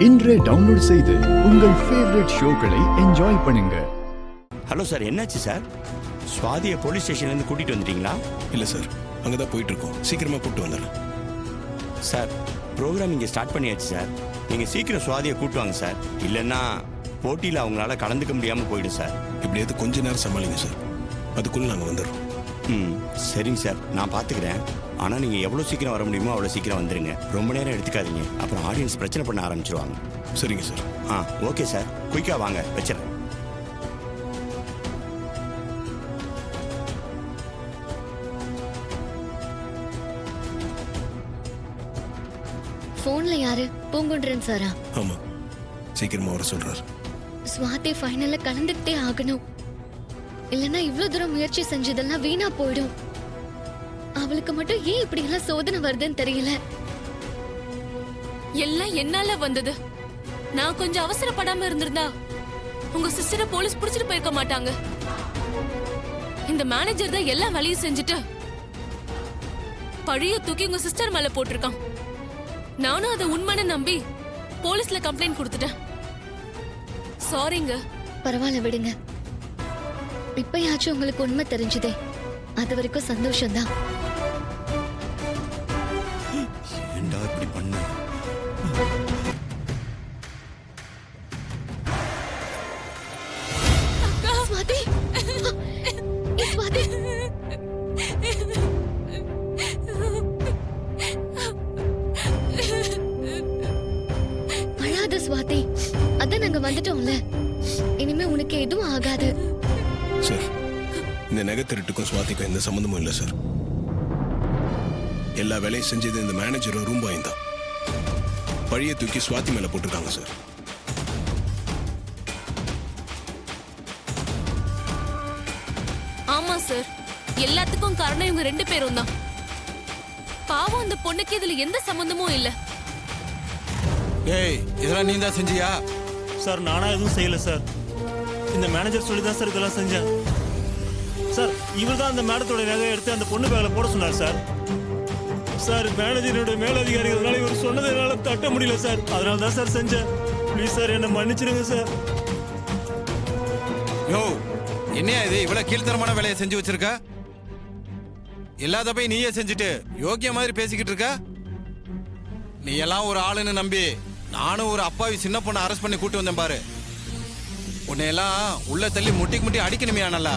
இன்றே டவுன்லோட் செய்து உங்கள் ஃபேவரட் ஷோக்களை என்ஜாய் பண்ணுங்க. ஹலோ சார், என்னாச்சு சார்? சுவாதியை போலீஸ் ஸ்டேஷன்லேருந்து கூட்டிகிட்டு வந்துட்டீங்களா? இல்லை சார், அங்கே தான் போயிட்டுருக்கோம். சீக்கிரமாக கூப்பிட்டு வந்துடுறேன் சார். ப்ரோக்ராம் இங்கே ஸ்டார்ட் பண்ணியாச்சு சார். நீங்கள் சீக்கிரம் சுவாதியை கூப்பிட்டு வாங்க சார். இல்லைன்னா போட்டியில் அவங்களால கலந்துக்க முடியாமல் போயிடும் சார். எப்படியாவது கொஞ்ச நேரம் சமாளிங்க சார், அதுக்குள்ளே நாங்கள் வந்துடுறோம். சரிங்க சார், நான் பார்த்துக்கிறேன். ஆனால் நீங்கள் எவ்வளோ சீக்கிரம் வர முடியுமோ அவ்வளோ சீக்கிரம் வந்துடுங்க. ரொம்ப நேரம் எடுத்துக்காதீங்க, அப்புறம் ஆடியன்ஸ் பிரச்சனை பண்ண ஆரம்பிச்சிருவாங்க. சரிங்க சார். ஓகே சார், குயிக்காக வாங்க, வச்சிடறேன். போன்ல யாரு? பூங்குன்றன் சாரா? ஆமா, சீக்கிரமா வர சொல்றாரு. ஸ்வாதி ஃபைனல்ல கலந்துக்கிட்டே ஆகணும். இல்லனா இவ்வளவு தூரம் முயற்சி செஞ்சதெல்லாம் வீணா போயிடும். அவளுக்கு மட்டும் ஏன் இப்படி எல்லாம் சோதனை வருதுன்னு தெரியல. எல்லாம் என்னால வந்தது. நான் கொஞ்சம் அவசரப்படாம இருந்திருந்தா உங்க சிஸ்டரை போலீஸ் புடிச்சிட்டு போயிருக்க மாட்டாங்க. இந்த மேனேஜர் தான் எல்லா வேலையும் செஞ்சுட்டு பழிய தூக்கி உங்க சிஸ்டர் மேல போட்டிருக்கான். நானும் அதை உண்மைன்னு நம்பி போலீஸ்ல கம்ப்ளைண்ட் கொடுத்துட்டேன். சாரிங்க. பரவாயில்ல, விடுங்க. இப்பயாச்சும் உங்களுக்கு உண்மை தெரிஞ்சுதே, அது வரைக்கும் சந்தோஷம்தான். ஏண்டா இப்படி பண்ண? ஸ்வாதி, ஸ்வாதி, அழாத ஸ்வாதி. அதான் நாங்க வந்துட்டோம்ல, இனிமே உனக்கு எதுவும் ஆகாது. சார், இந்த நகை திருட்டுக்கும் சுவாதிக்கும் எந்த சம்மந்தமும் இல்லை சார். எல்லா வேலையும் செஞ்சது இந்த மேனேஜரும் ரூம் பாயும் தான். பழிய தூக்கி சுவாதி மேல போட்டிருக்காங்க சார். ஆமா சார், எல்லாத்துக்கும் காரணம் இவங்க 2 பேரும் தான். பாவம், அந்த பொண்ணுக்கு இதுல எந்த சம்பந்தமும் இல்ல. ஏய், இதெல்லாம் நீ தான் செஞ்சியா? சார், நானா எதுவும் செய்யல சார். இந்த மேனேஜர் சொல்லி தான் சார் இதெல்லாம் செஞ்சேன் சார். இவர் தான் அந்த மேடத்தோட நகையை எடுத்து அந்த பொண்ணு பேக்கில் போட சொன்னார் சார். சார், மேனேஜரோட மேலதிகாரிகள்னால இவர் சொன்னதை என்னால் தட்ட முடியல சார். அதனால தான் சார் செஞ்சேன். ப்ளீஸ் சார், என்னை மன்னிச்சிடுங்க சார். யோ, என்னையா இது இவ்வளவு கீழ்த்தரமான வேலையை செஞ்சு வச்சிருக்க? எல்லாத போய் நீயே செஞ்சுட்டு யோக்கிய மாதிரி பேசிக்கிட்டு இருக்க. நீ எல்லாம் ஒரு ஆளுன்னு நம்பி நானும் ஒரு அப்பாவி சின்ன பொண்ணை அரெஸ்ட் பண்ணி கூட்டு வந்தேன் பாரு. உன்னையெல்லாம் உள்ள தள்ளி முட்டிக்கு முட்டி அடிக்கணுமே. நல்லா